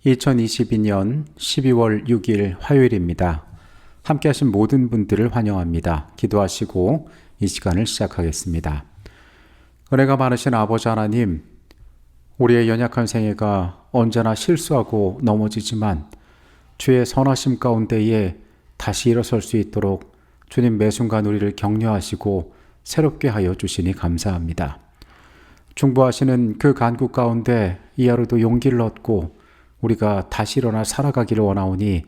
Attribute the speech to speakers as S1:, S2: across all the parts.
S1: 2022년 12월 6일 화요일입니다. 함께 하신 모든 분들을 환영합니다. 기도하시고 이 시간을 시작하겠습니다. 은혜가 많으신 아버지 하나님, 우리의 연약한 생애가 언제나 실수하고 넘어지지만 주의 선하심 가운데에 다시 일어설 수 있도록 주님 매 순간 우리를 격려하시고 새롭게 하여 주시니 감사합니다. 중보하시는 그 간구 가운데 이 하루도 용기를 얻고 우리가 다시 일어나 살아가기를 원하오니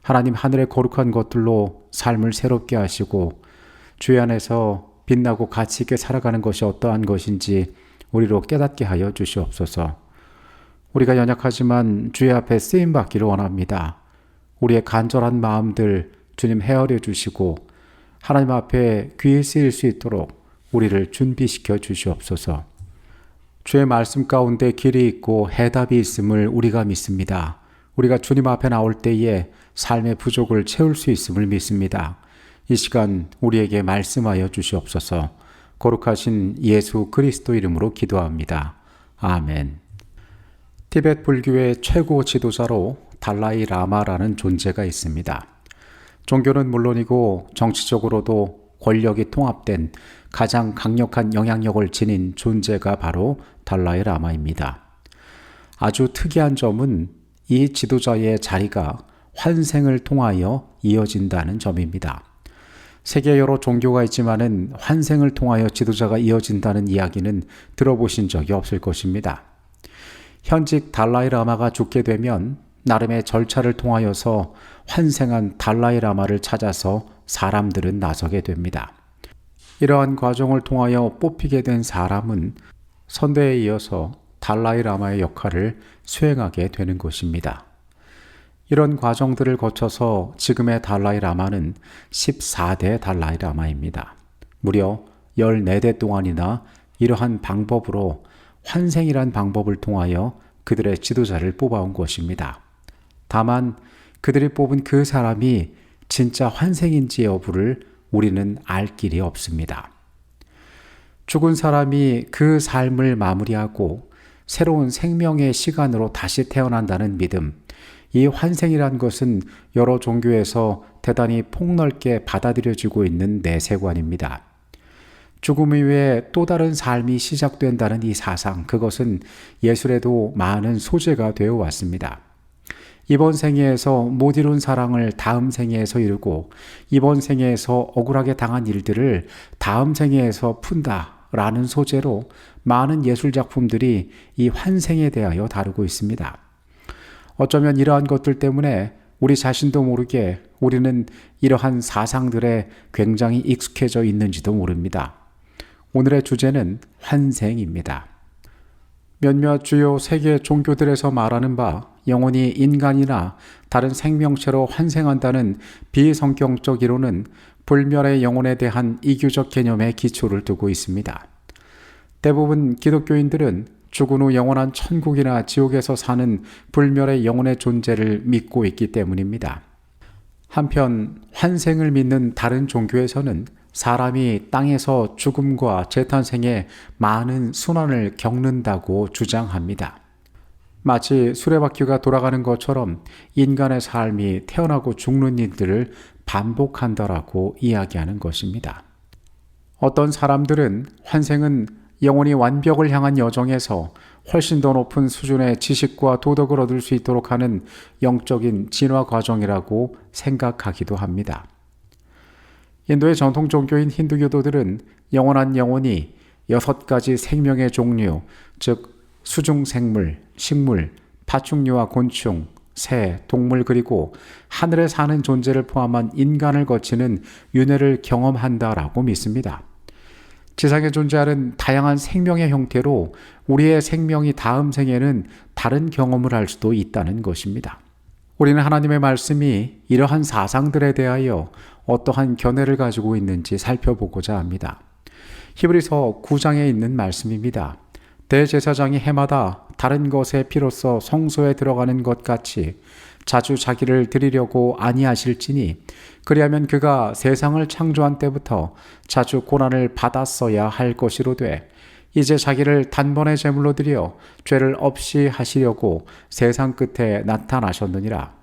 S1: 하나님, 하늘의 거룩한 것들로 삶을 새롭게 하시고 주의 안에서 빛나고 가치 있게 살아가는 것이 어떠한 것인지 우리로 깨닫게 하여 주시옵소서. 우리가 연약하지만 주의 앞에 쓰임받기를 원합니다. 우리의 간절한 마음들 주님 헤아려 주시고 하나님 앞에 귀에 쓰일 수 있도록 우리를 준비시켜 주시옵소서. 주의 말씀 가운데 길이 있고 해답이 있음을 우리가 믿습니다. 우리가 주님 앞에 나올 때에 삶의 부족을 채울 수 있음을 믿습니다. 이 시간 우리에게 말씀하여 주시옵소서. 거룩하신 예수 그리스도 이름으로 기도합니다. 아멘. 티베트 불교의 최고 지도자로 달라이 라마라는 존재가 있습니다. 종교는 물론이고 정치적으로도 권력이 통합된 가장 강력한 영향력을 지닌 존재가 바로 달라이 라마입니다. 아주 특이한 점은 이 지도자의 자리가 환생을 통하여 이어진다는 점입니다. 세계 여러 종교가 있지만은 환생을 통하여 지도자가 이어진다는 이야기는 들어보신 적이 없을 것입니다. 현직 달라이 라마가 죽게 되면 나름의 절차를 통하여서 환생한 달라이 라마를 찾아서 사람들은 나서게 됩니다. 이러한 과정을 통하여 뽑히게 된 사람은 선대에 이어서 달라이 라마의 역할을 수행하게 되는 것입니다. 이런 과정들을 거쳐서 지금의 달라이 라마는 14대 달라이 라마입니다. 무려 14대 동안이나 이러한 방법으로 환생이란 방법을 통하여 그들의 지도자를 뽑아온 것입니다. 다만 그들이 뽑은 그 사람이 진짜 환생인지 여부를 우리는 알 길이 없습니다. 죽은 사람이 그 삶을 마무리하고 새로운 생명의 시간으로 다시 태어난다는 믿음, 이 환생이란 것은 여러 종교에서 대단히 폭넓게 받아들여지고 있는 내세관입니다. 죽음 이후에 또 다른 삶이 시작된다는 이 사상, 그것은 예술에도 많은 소재가 되어 왔습니다. 이번 생애에서 못 이룬 사랑을 다음 생애에서 이루고 이번 생애에서 억울하게 당한 일들을 다음 생애에서 푼다라는 소재로 많은 예술작품들이 이 환생에 대하여 다루고 있습니다. 어쩌면 이러한 것들 때문에 우리 자신도 모르게 우리는 이러한 사상들에 굉장히 익숙해져 있는지도 모릅니다. 오늘의 주제는 환생입니다. 몇몇 주요 세계 종교들에서 말하는 바 영혼이 인간이나 다른 생명체로 환생한다는 비성경적 이론은 불멸의 영혼에 대한 이교적 개념에 기초를 두고 있습니다. 대부분 기독교인들은 죽은 후 영원한 천국이나 지옥에서 사는 불멸의 영혼의 존재를 믿고 있기 때문입니다. 한편 환생을 믿는 다른 종교에서는 사람이 땅에서 죽음과 재탄생에 많은 순환을 겪는다고 주장합니다. 마치 수레바퀴가 돌아가는 것처럼 인간의 삶이 태어나고 죽는 일들을 반복한다라고 이야기하는 것입니다. 어떤 사람들은 환생은 영혼이 완벽을 향한 여정에서 훨씬 더 높은 수준의 지식과 도덕을 얻을 수 있도록 하는 영적인 진화 과정이라고 생각하기도 합니다. 인도의 전통 종교인 힌두교도들은 영원한 영혼이 6가지 생명의 종류, 즉 수중생물, 식물, 파충류와 곤충, 새, 동물 그리고 하늘에 사는 존재를 포함한 인간을 거치는 윤회를 경험한다라고 믿습니다. 지상에 존재하는 다양한 생명의 형태로 우리의 생명이 다음 생에는 다른 경험을 할 수도 있다는 것입니다. 우리는 하나님의 말씀이 이러한 사상들에 대하여 어떠한 견해를 가지고 있는지 살펴보고자 합니다. 히브리서 9장에 있는 말씀입니다. 대제사장이 해마다 다른 것의 피로써 성소에 들어가는 것 같이 자주 자기를 드리려고 아니하실지니 그리하면 그가 세상을 창조한 때부터 자주 고난을 받았어야 할 것이로되 이제 자기를 단번에 제물로 드려 죄를 없이 하시려고 세상 끝에 나타나셨느니라.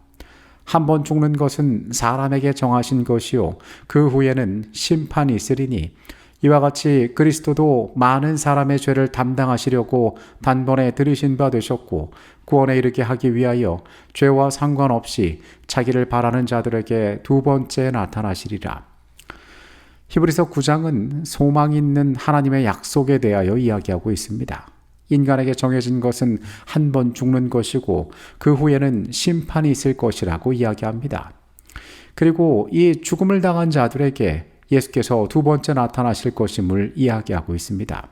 S1: 한 번 죽는 것은 사람에게 정하신 것이요 그 후에는 심판이 있으리니 이와 같이 그리스도도 많은 사람의 죄를 담당하시려고 단번에 들으신 바 되셨고 구원에 이르게 하기 위하여 죄와 상관없이 자기를 바라는 자들에게 두 번째 나타나시리라. 히브리서 9장은 소망 있는 하나님의 약속에 대하여 이야기하고 있습니다. 인간에게 정해진 것은 한 번 죽는 것이고 그 후에는 심판이 있을 것이라고 이야기합니다. 그리고 이 죽음을 당한 자들에게 예수께서 두 번째 나타나실 것임을 이야기하고 있습니다.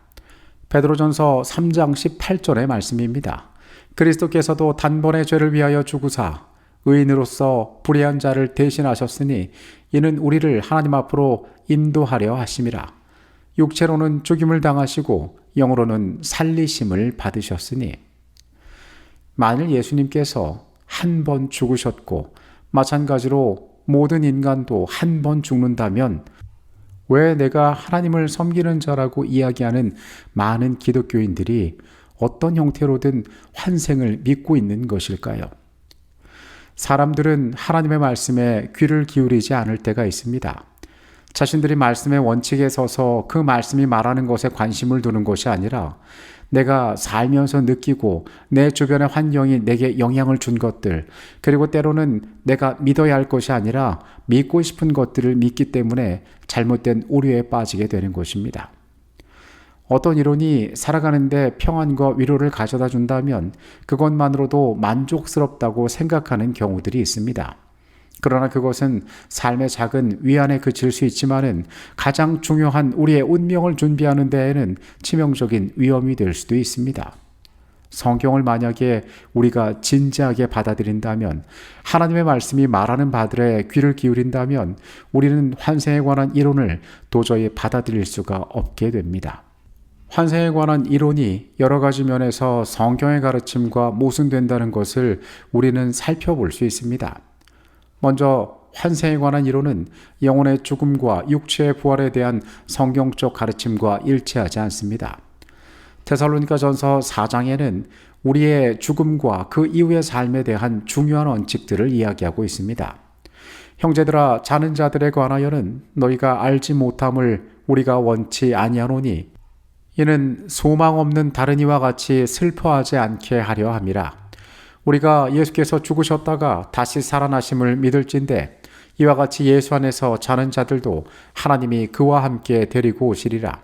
S1: 베드로전서 3장 18절의 말씀입니다. 그리스도께서도 단번에 죄를 위하여 죽으사 의인으로서 불의한 자를 대신하셨으니 이는 우리를 하나님 앞으로 인도하려 하심이라. 육체로는 죽임을 당하시고 영으로는 살리심을 받으셨으니. 만일 예수님께서 한 번 죽으셨고 마찬가지로 모든 인간도 한 번 죽는다면 왜 내가 하나님을 섬기는 자라고 이야기하는 많은 기독교인들이 어떤 형태로든 환생을 믿고 있는 것일까요? 사람들은 하나님의 말씀에 귀를 기울이지 않을 때가 있습니다. 자신들이 말씀의 원칙에 서서 그 말씀이 말하는 것에 관심을 두는 것이 아니라 내가 살면서 느끼고 내 주변의 환경이 내게 영향을 준 것들, 그리고 때로는 내가 믿어야 할 것이 아니라 믿고 싶은 것들을 믿기 때문에 잘못된 오류에 빠지게 되는 것입니다. 어떤 이론이 살아가는데 평안과 위로를 가져다 준다면 그것만으로도 만족스럽다고 생각하는 경우들이 있습니다. 그러나 그것은 삶의 작은 위안에 그칠 수 있지만은 가장 중요한 우리의 운명을 준비하는 데에는 치명적인 위험이 될 수도 있습니다. 성경을 만약에 우리가 진지하게 받아들인다면, 하나님의 말씀이 말하는 바들에 귀를 기울인다면 우리는 환생에 관한 이론을 도저히 받아들일 수가 없게 됩니다. 환생에 관한 이론이 여러 가지 면에서 성경의 가르침과 모순된다는 것을 우리는 살펴볼 수 있습니다. 먼저 환생에 관한 이론은 영혼의 죽음과 육체의 부활에 대한 성경적 가르침과 일치하지 않습니다. 데살로니가전서 4장에는 우리의 죽음과 그 이후의 삶에 대한 중요한 원칙들을 이야기하고 있습니다. 형제들아, 자는 자들에 관하여는 너희가 알지 못함을 우리가 원치 아니하노니 이는 소망 없는 다른 이와 같이 슬퍼하지 않게 하려 함이라. 우리가 예수께서 죽으셨다가 다시 살아나심을 믿을진대 이와 같이 예수 안에서 자는 자들도 하나님이 그와 함께 데리고 오시리라.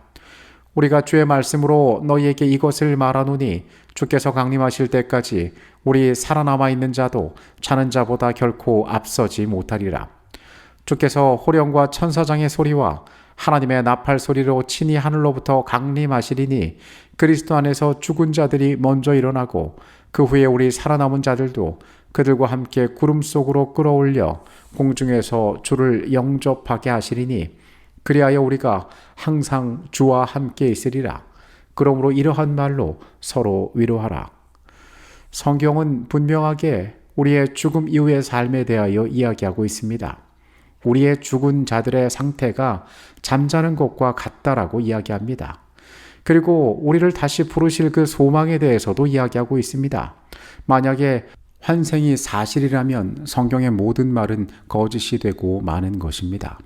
S1: 우리가 주의 말씀으로 너희에게 이것을 말하노니 주께서 강림하실 때까지 우리 살아남아 있는 자도 자는 자보다 결코 앞서지 못하리라. 주께서 호령과 천사장의 소리와 하나님의 나팔 소리로 친히 하늘로부터 강림하시리니 그리스도 안에서 죽은 자들이 먼저 일어나고 그 후에 우리 살아남은 자들도 그들과 함께 구름 속으로 끌어올려 공중에서 주를 영접하게 하시리니 그리하여 우리가 항상 주와 함께 있으리라. 그러므로 이러한 말로 서로 위로하라. 성경은 분명하게 우리의 죽음 이후의 삶에 대하여 이야기하고 있습니다. 우리의 죽은 자들의 상태가 잠자는 것과 같다라고 이야기합니다. 그리고 우리를 다시 부르실 그 소망에 대해서도 이야기하고 있습니다. 만약에 환생이 사실이라면 성경의 모든 말은 거짓이 되고 마는 것입니다.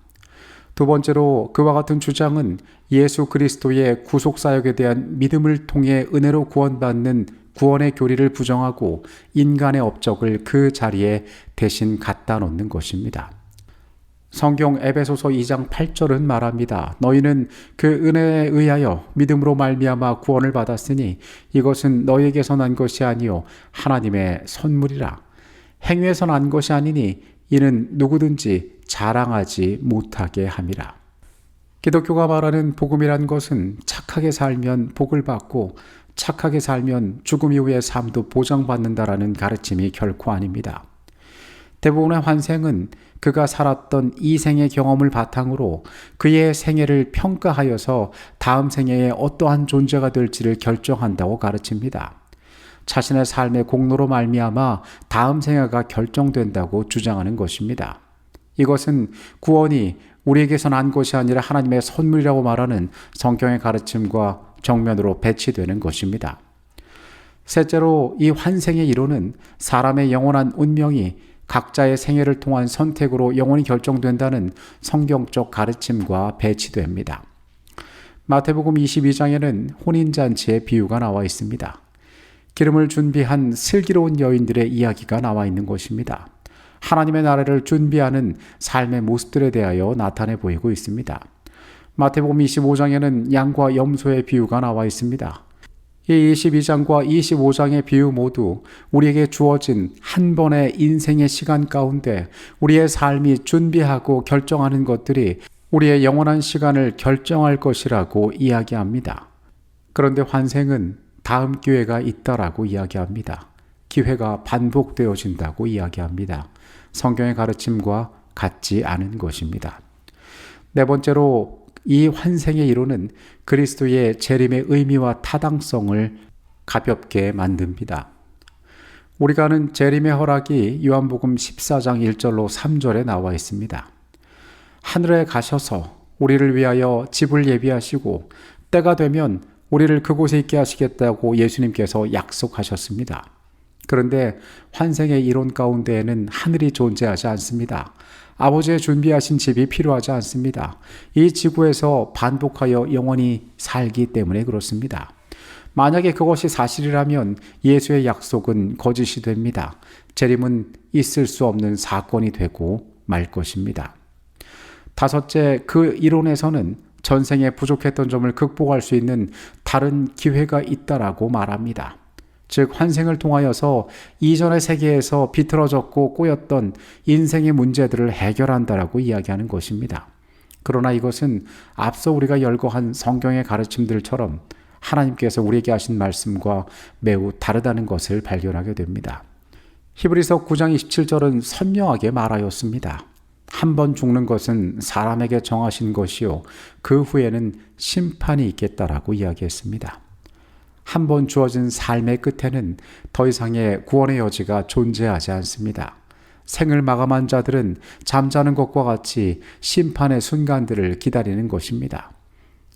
S1: 두 번째로 그와 같은 주장은 예수 그리스도의 구속사역에 대한 믿음을 통해 은혜로 구원받는 구원의 교리를 부정하고 인간의 업적을 그 자리에 대신 갖다 놓는 것입니다. 성경 에베소서 2장 8절은 말합니다. 너희는 그 은혜에 의하여 믿음으로 말미암아 구원을 받았으니 이것은 너희에게서 난 것이 아니요 하나님의 선물이라. 행위에서 난 것이 아니니 이는 누구든지 자랑하지 못하게 함이라. 기독교가 말하는 복음이란 것은 착하게 살면 복을 받고 착하게 살면 죽음 이후의 삶도 보장받는다라는 가르침이 결코 아닙니다. 대부분의 환생은 그가 살았던 이 생의 경험을 바탕으로 그의 생애를 평가하여서 다음 생애에 어떠한 존재가 될지를 결정한다고 가르칩니다. 자신의 삶의 공로로 말미암아 다음 생애가 결정된다고 주장하는 것입니다. 이것은 구원이 우리에게서 난 것이 아니라 하나님의 선물이라고 말하는 성경의 가르침과 정면으로 배치되는 것입니다. 셋째로 이 환생의 이론은 사람의 영원한 운명이 각자의 생애를 통한 선택으로 영원히 결정된다는 성경적 가르침과 배치됩니다. 마태복음 22장에는 혼인잔치의 비유가 나와 있습니다. 기름을 준비한 슬기로운 여인들의 이야기가 나와 있는 것입니다. 하나님의 나라를 준비하는 삶의 모습들에 대하여 나타내 보이고 있습니다. 마태복음 25장에는 양과 염소의 비유가 나와 있습니다. 이 22장과 25장의 비유 모두 우리에게 주어진 한 번의 인생의 시간 가운데 우리의 삶이 준비하고 결정하는 것들이 우리의 영원한 시간을 결정할 것이라고 이야기합니다. 그런데 환생은 다음 기회가 있다라고 이야기합니다. 기회가 반복되어진다고 이야기합니다. 성경의 가르침과 같지 않은 것입니다. 네 번째로 이 환생의 이론은 그리스도의 재림의 의미와 타당성을 가볍게 만듭니다. 우리가 아는 재림의 허락이 요한복음 14장 1절로 3절에 나와 있습니다. 하늘에 가셔서 우리를 위하여 집을 예비하시고 때가 되면 우리를 그곳에 있게 하시겠다고 예수님께서 약속하셨습니다. 그런데 환생의 이론 가운데에는 하늘이 존재하지 않습니다. 아버지의 준비하신 집이 필요하지 않습니다. 이 지구에서 반복하여 영원히 살기 때문에 그렇습니다. 만약에 그것이 사실이라면 예수의 약속은 거짓이 됩니다. 재림은 있을 수 없는 사건이 되고 말 것입니다. 다섯째, 그 이론에서는 전생에 부족했던 점을 극복할 수 있는 다른 기회가 있다라고 말합니다. 즉 환생을 통하여서 이전의 세계에서 비틀어졌고 꼬였던 인생의 문제들을 해결한다라고 이야기하는 것입니다. 그러나 이것은 앞서 우리가 열거한 성경의 가르침들처럼 하나님께서 우리에게 하신 말씀과 매우 다르다는 것을 발견하게 됩니다. 히브리서 9장 27절은 선명하게 말하였습니다. 한 번 죽는 것은 사람에게 정하신 것이요 그 후에는 심판이 있겠다라고 이야기했습니다. 한 번 주어진 삶의 끝에는 더 이상의 구원의 여지가 존재하지 않습니다. 생을 마감한 자들은 잠자는 것과 같이 심판의 순간들을 기다리는 것입니다.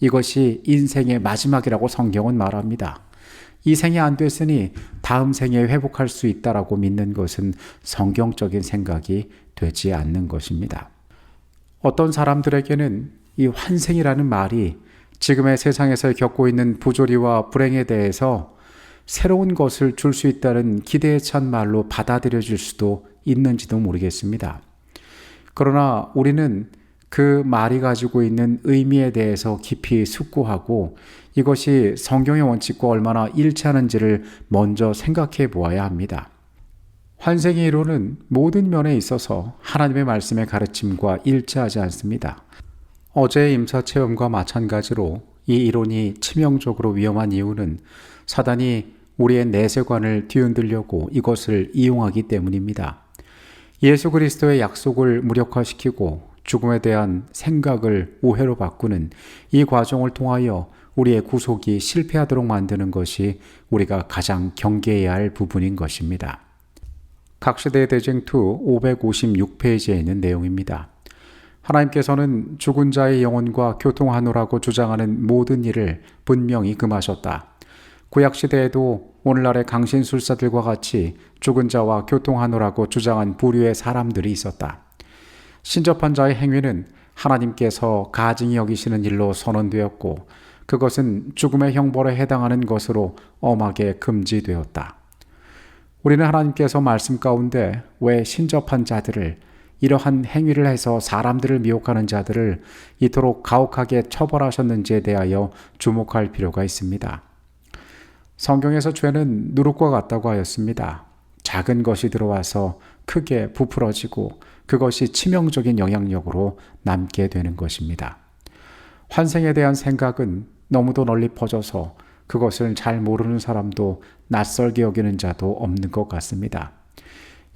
S1: 이것이 인생의 마지막이라고 성경은 말합니다. 이 생이 안 됐으니 다음 생에 회복할 수 있다라고 믿는 것은 성경적인 생각이 되지 않는 것입니다. 어떤 사람들에게는 이 환생이라는 말이 지금의 세상에서 겪고 있는 부조리와 불행에 대해서 새로운 것을 줄 수 있다는 기대에 찬 말로 받아들여질 수도 있는지도 모르겠습니다. 그러나 우리는 그 말이 가지고 있는 의미에 대해서 깊이 숙고하고 이것이 성경의 원칙과 얼마나 일치하는지를 먼저 생각해 보아야 합니다. 환생의 이론은 모든 면에 있어서 하나님의 말씀의 가르침과 일치하지 않습니다. 어제의 임사체험과 마찬가지로 이 이론이 치명적으로 위험한 이유는 사단이 우리의 내세관을 뒤흔들려고 이것을 이용하기 때문입니다. 예수 그리스도의 약속을 무력화시키고 죽음에 대한 생각을 오해로 바꾸는 이 과정을 통하여 우리의 구속이 실패하도록 만드는 것이 우리가 가장 경계해야 할 부분인 것입니다. 각시대의 대쟁투 556페이지에 있는 내용입니다. 하나님께서는 죽은 자의 영혼과 교통하노라고 주장하는 모든 일을 분명히 금하셨다. 구약시대에도 오늘날의 강신술사들과 같이 죽은 자와 교통하노라고 주장한 부류의 사람들이 있었다. 신접한 자의 행위는 하나님께서 가증히 여기시는 일로 선언되었고 그것은 죽음의 형벌에 해당하는 것으로 엄하게 금지되었다. 우리는 하나님께서 말씀 가운데 왜 신접한 자들을 이러한 행위를 해서 사람들을 미혹하는 자들을 이토록 가혹하게 처벌하셨는지에 대하여 주목할 필요가 있습니다. 성경에서 죄는 누룩과 같다고 하였습니다. 작은 것이 들어와서 크게 부풀어지고 그것이 치명적인 영향력으로 남게 되는 것입니다. 환생에 대한 생각은 너무도 널리 퍼져서 그것을 잘 모르는 사람도 낯설게 여기는 자도 없는 것 같습니다.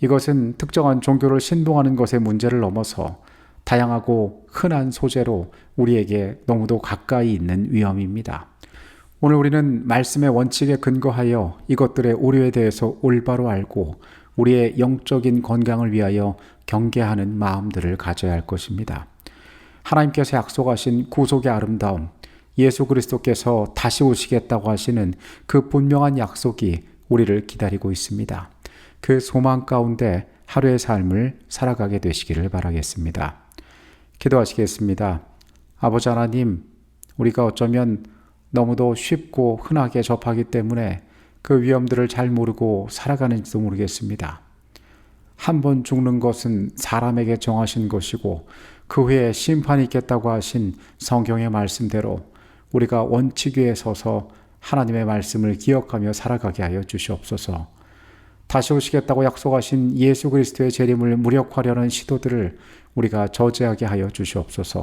S1: 이것은 특정한 종교를 신봉하는 것의 문제를 넘어서 다양하고 흔한 소재로 우리에게 너무도 가까이 있는 위험입니다. 오늘 우리는 말씀의 원칙에 근거하여 이것들의 오류에 대해서 올바로 알고 우리의 영적인 건강을 위하여 경계하는 마음들을 가져야 할 것입니다. 하나님께서 약속하신 구속의 아름다움, 예수 그리스도께서 다시 오시겠다고 하시는 그 분명한 약속이 우리를 기다리고 있습니다. 그 소망 가운데 하루의 삶을 살아가게 되시기를 바라겠습니다. 기도하시겠습니다. 아버지 하나님, 우리가 어쩌면 너무도 쉽고 흔하게 접하기 때문에 그 위험들을 잘 모르고 살아가는지도 모르겠습니다. 한 번 죽는 것은 사람에게 정하신 것이고 그 후에 심판이 있겠다고 하신 성경의 말씀대로 우리가 원칙 위에 서서 하나님의 말씀을 기억하며 살아가게 하여 주시옵소서. 다시 오시겠다고 약속하신 예수 그리스도의 재림을 무력화하려는 시도들을 우리가 저지하게 하여 주시옵소서.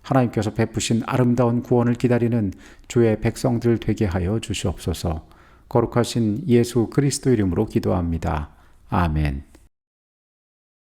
S1: 하나님께서 베푸신 아름다운 구원을 기다리는 주의 백성들 되게 하여 주시옵소서. 거룩하신 예수 그리스도 이름으로 기도합니다. 아멘.